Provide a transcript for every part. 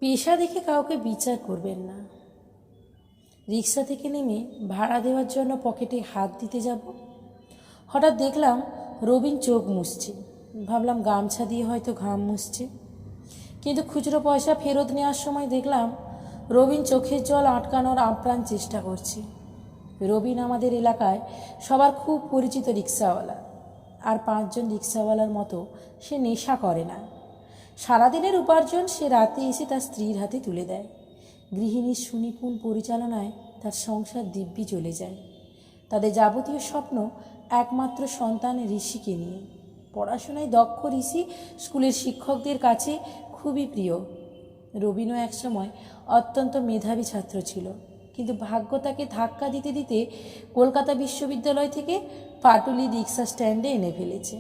পেশা দেখে কাউকে বিচার করবেন না। রিক্সা থেকে নেমে ভাড়া দেওয়ার জন্য পকেটে হাত দিতে যাব, হঠাৎ দেখলাম রবিন চোখ মুছছে। ভাবলাম গামছা দিয়ে হয়তো ঘাম মুছছে, কিন্তু খুচরো পয়সা ফেরত নেওয়ার সময় দেখলাম রবিন চোখের জল আটকানোর আপ্রাণ চেষ্টা করছে। রবিন আমাদের এলাকায় সবার খুব পরিচিত রিক্সাওয়ালা, আর 5জন রিক্সাওয়ালার মতো সে নেশা করে না। সারাদিনের উপার্জন সে রাতে এসে তার স্ত্রীর হাতে তুলে দেয়। গৃহিণীর সুনিপুণ পরিচালনায় তার সংসার দিব্যি চলে যায়। তাদের যাবতীয় স্বপ্ন একমাত্র সন্তান ঋষিকে নিয়ে। পড়াশোনায় দক্ষ ঋষি স্কুলের শিক্ষকদের কাছে খুবই প্রিয়। রবিনও একসময় অত্যন্ত মেধাবী ছাত্র ছিল, কিন্তু ভাগ্য তাকে ধাক্কা দিতে দিতে কলকাতা বিশ্ববিদ্যালয় থেকে পাটুলি রিক্সা স্ট্যান্ডে এনে ফেলেছে।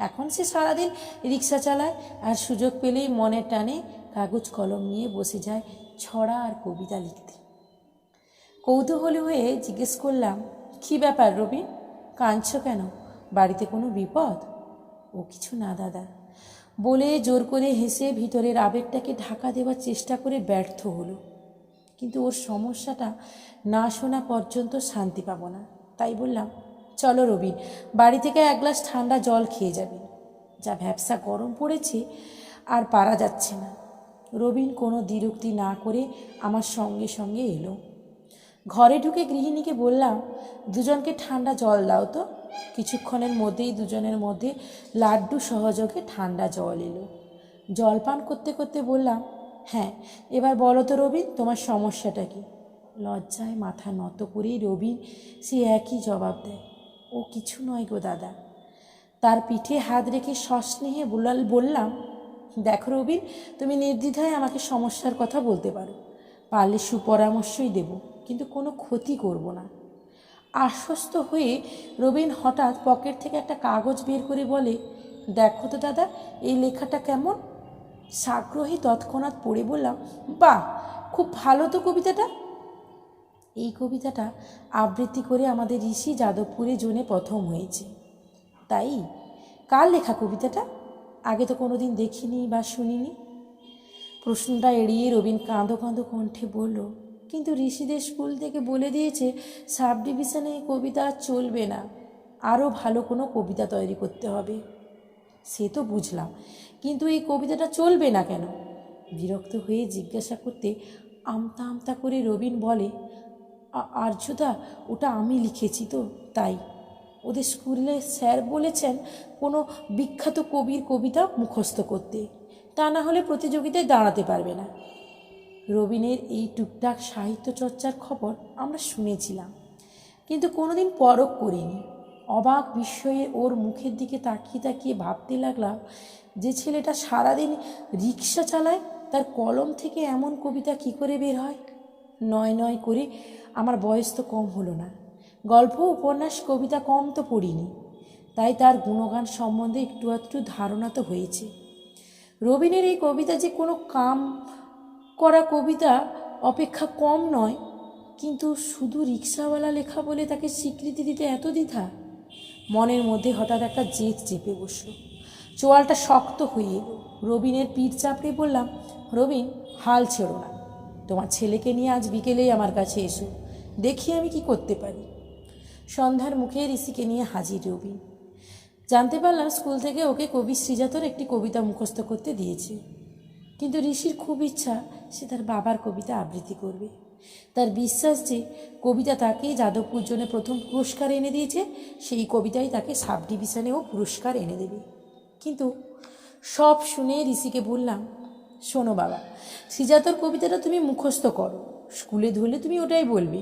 এখন সে সারাদিন রিক্সা চালায়, আর সুযোগ পেলেই মনের টানে কাগজ কলম নিয়ে বসে যায় ছড়া আর কবিতা লিখতে। কৌতূহলী হয়ে জিজ্ঞেস করলাম, কী ব্যাপার রবিন, কাঁদছ কেন? বাড়িতে কোনো বিপদ? ও কিছু না দাদা বলে জোর করে হেসে ভিতরের আবেগটাকে ঢাকা দেওয়ার চেষ্টা করে ব্যর্থ হলো। কিন্তু ওর সমস্যাটা না শোনা পর্যন্ত শান্তি পাবো না। তাই বললাম, চলো রবিন, বাড়ি থেকে এক গ্লাস ঠান্ডা জল খেয়ে যাবে, যা ভ্যাপসা গরম পড়েছে আর পারা যাচ্ছে না। রবিন কোনো দ্বিরুক্তি না করে আমার সঙ্গে সঙ্গে এলো। ঘরে ঢুকে গৃহিণীকে বললাম, দুজনকে ঠান্ডা জল দাও তো। কিছুক্ষণের মধ্যেই দুজনের মধ্যে লাড্ডু সহযোগে ঠান্ডা জল এলো। জল পান করতে করতে বললাম, হ্যাঁ এবার বলো তো রবিন, তোমার সমস্যাটা কি? লজ্জায় মাথা নত করেই রবিন সে একই জবাব দেয়, ও কিছু নয় গো দাদা। তার পিঠে হাত রেখে সস্নেহে বললাম, দেখো রবিন, তুমি নির্দ্বিধায় আমাকে সমস্যার কথা বলতে পারো, পারলে সুপরামর্শই দেব, কিন্তু কোনো ক্ষতি করব না। আশ্বস্ত হয়ে রবিন হঠাৎ পকেট থেকে একটা কাগজ বের করে বলে, দেখো তো দাদা, এই লেখাটা কেমন? সাগ্রহী তৎক্ষণাৎ পড়ে বললাম, বাহ, খুব ভালো তো কবিতাটা। এই কবিতাটা আবৃত্তি করে আমাদের ঋষি যাদবপুরে জোনে প্রথম হয়েছে। তাই? কার লেখা কবিতাটা? আগে তো কোনো দিন দেখিনি বা শুনিনি। প্রশ্নটা এড়িয়ে রবিন কাঁদো কাঁদো কণ্ঠে বলল, কিন্তু ঋষিদের স্কুল থেকে বলে দিয়েছে সাব ডিভিশনে কবিতা আর চলবে না, আরও ভালো কোনো কবিতা তৈরি করতে হবে। সে তো বুঝলাম, কিন্তু এই কবিতাটা চলবে না কেন? বিরক্ত হয়ে জিজ্ঞাসা করতে আমতা আমতা করে রবিন বলে, আর্যদা, ওটা আমি লিখেছি তো, তাই। ওদের স্কুলে স্যার বলেছেন কোনো বিখ্যাত কবির কবিতা মুখস্থ করতে, তা না হলে প্রতিযোগিতায় দাঁড়াতে পারবে না। রবিনের এই টুকটাক সাহিত্য চর্চার খবর আমরা শুনেছিলাম, কিন্তু কোনোদিন পরখ করিনি। অবাক বিস্ময়ে ওর মুখের দিকে তাকিয়ে তাকিয়ে ভাবতে লাগলাম, যে ছেলেটা সারাদিন রিক্সা চালায়, তার কলম থেকে এমন কবিতা কি করে বের হয়? নয় নয় করে আমার বয়স তো কম হলো না, গল্প উপন্যাস কবিতা কম তো পড়িনি, তাই তার গুণগান সম্বন্ধে একটু আধটু ধারণা তো হয়েছে। রবিনের এই কবিতা যে কোনো কাম করা কবিতা অপেক্ষা কম নয়, কিন্তু শুধু রিক্সাওয়ালা লেখা বলে তাকে স্বীকৃতি দিতে এত দ্বিধা। মনের মধ্যে হঠাৎ একটা জেদ চেপে বসল, চোয়ালটা শক্ত হয়ে এলো। রবিনের পিঠ চাপড়ে বললাম, রবিন, হাল ছেড়ো না, তোমার ছেলেকে নিয়ে আজ বিকেলেই আমার কাছে এসো, দেখি আমি কি করতে পারি। সন্ধ্যার মুখে ঋষিকে নিয়ে হাজির রবিন। জানতে পারলাম স্কুল থেকে ওকে কবি শ্রীজাতর একটি কবিতা মুখস্থ করতে দিয়েছে, কিন্তু ঋষির খুব ইচ্ছা সে তার বাবার কবিতা আবৃত্তি করবে। তার বিশ্বাস যে কবিতা তাকে যাদবপুর জন্য প্রথম পুরস্কার এনে দিয়েছে, সেই কবিতাই তাকে সাব ডিভিশনেও পুরস্কার এনে দেবে। কিন্তু সব শুনে ঋষিকে বললাম, শোনো বাবা, শ্রীজাতর কবিতাটা তুমি মুখস্থ করো, স্কুলে ধরলে তুমি ওটাই বলবে,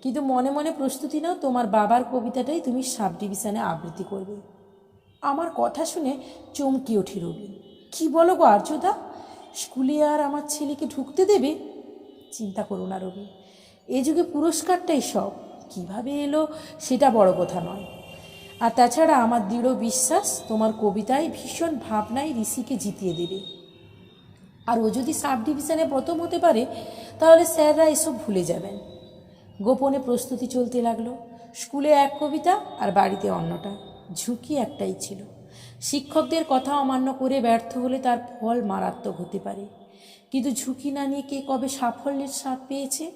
কিন্তু মনে মনে প্রস্তুতি নাও তোমার বাবার কবিতাটাই তুমি সাব ডিভিশনে আবৃত্তি করবে। আমার কথা শুনে চমকে ওঠে রবি। কী বলো গো আর্যদা, স্কুলে আর আমার ছেলেকে ঢুকতে দেবে? চিন্তা করো না রবি, এ যুগে পুরস্কারটাই সব, কিভাবে এলো সেটা বড় কথা নয়। আর তাছাড়া আমার দৃঢ় বিশ্বাস তোমার কবিতায় ভীষণ ভাবনায় ঋষিকে জিতিয়ে দেবে। আর ও যদি সাব ডিভিশনে প্রথম হতে পারে, তাহলে স্যাররা এসব ভুলে যাবেন। গোপনে প্রস্তুতি চলতে লাগলো। স্কুলে এক কবিতা আর বাড়িতে অন্যটা, ঝুঁকি একটাই ছিল, শিক্ষকদের কথা অমান্য করে ব্যর্থ হলে তার ফল মারাত্মক হতে পারে, কিন্তু ঝুঁকি না নিয়ে কে কবে সাফল্যের স্বাদ পেয়েছে?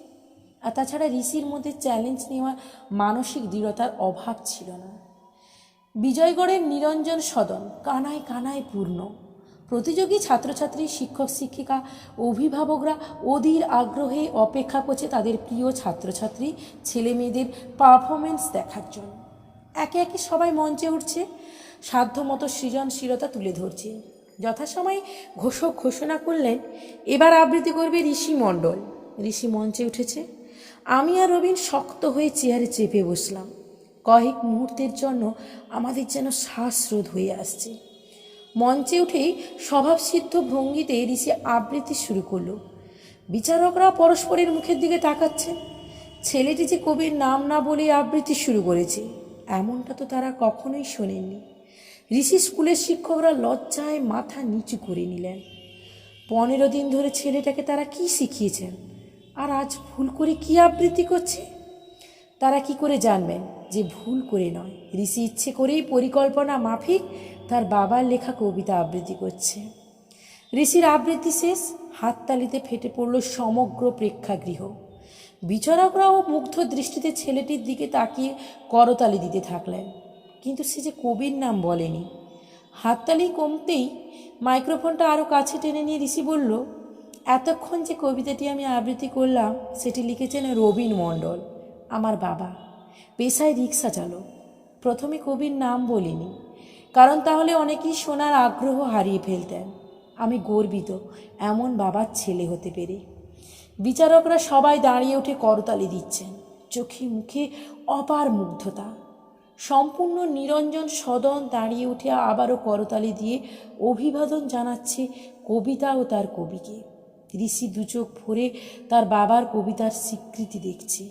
আর তাছাড়া ঋষির মধ্যে চ্যালেঞ্জ নেওয়ার মানসিক দৃঢ়তার অভাব ছিল না। বিজয়গড়ের নিরঞ্জন সদন কানায় কানায় পূর্ণ। প্রতিযোগী ছাত্রছাত্রী, শিক্ষক শিক্ষিকা, অভিভাবকরা অধীর আগ্রহে অপেক্ষা করছে তাদের প্রিয় ছাত্রছাত্রী ছেলে মেয়েদের পারফরমেন্স দেখার জন্য। একে একে সবাই মঞ্চে উঠছে, সাধ্যমতো সৃজনশীলতা তুলে ধরছে। যথাসময়ে ঘোষক ঘোষণা করলেন, এবার আবৃত্তি করবে ঋষি মণ্ডল। ঋষি মঞ্চে উঠেছে। আমি আর রবিন শক্ত হয়ে চেয়ারে চেপে বসলাম। কয়েক মুহূর্তের জন্য আমাদের যেন শ্বাসরোধ হয়ে আসছে। মঞ্চে উঠেই স্বভাবসিদ্ধ ভঙ্গিতে ঋষি আবৃত্তি শুরু করলো। বিচারকরা পরস্পরের মুখের দিকে তাকাচ্ছেন। ছেলেটি যে কবির নাম না বলে আবৃত্তি শুরু করেছে, এমনটা তো তারা কখনোই শোনেননি। ঋষি স্কুলের শিক্ষকরা লজ্জায় মাথা নিচু করে নিলেন। 15 দিন ধরে ছেলেটাকে তারা কি শিখিয়েছেন, আর আজ ভুল করে কি আবৃত্তি করছে? তারা কি করে জানবেন যে ভুল করে নয়, ঋষি ইচ্ছে করেই পরিকল্পনা মাফিক তার বাবার লেখা কবিতা আবৃত্তি করছে। ঋষির আবৃত্তি শেষ, হাততালিতে ফেটে পড়ল সমগ্র প্রেক্ষাগৃহ। বিচারকরাও মুগ্ধ দৃষ্টিতে ছেলেটির দিকে তাকিয়ে করতালি দিতে থাকলেন, কিন্তু সে যে কবির নাম বলেনি। হাততালি কমতেই মাইক্রোফোনটা আরও কাছে টেনে নিয়ে ঋষি বলল, এতক্ষণ যে কবিতাটি আমি আবৃত্তি করলাম সেটি লিখেছেন রবীন মণ্ডল, আমার বাবা, পেশায় রিক্সা চালক। প্রথমে কবির নাম বলিনি, কারণ তাহলে অনেকেই শোনার আগ্রহ হারিয়ে ফেলতেন। আমি গর্বিত এমন বাবার ছেলে হতে পেরে। বিচারকরা সবাই দাঁড়িয়ে উঠে করতালি দিচ্ছেন, চোখে মুখে অপার মুগ্ধতা। সম্পূর্ণ নিরঞ্জন সদন দাঁড়িয়ে উঠে আবারও করতালি দিয়ে অভিবাদন জানাচ্ছে কবিতা ও তার কবিকে। ঋষি দুচোখ ভরে তার বাবার কবিতার স্বীকৃতি দেখছে।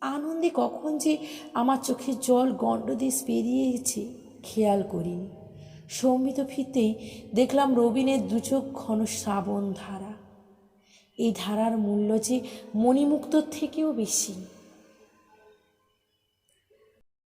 আনন্দে কখন যে আমার চোখের জল গণ্ডদেশ পেরিয়েছে খেয়াল করিনি। সম্মিত ফিরতেই দেখলাম রবিনের দুচোখ ঘন শ্রাবণ ধারা। এই ধারার মূল্য যে মণিমুক্তর থেকেও বেশি।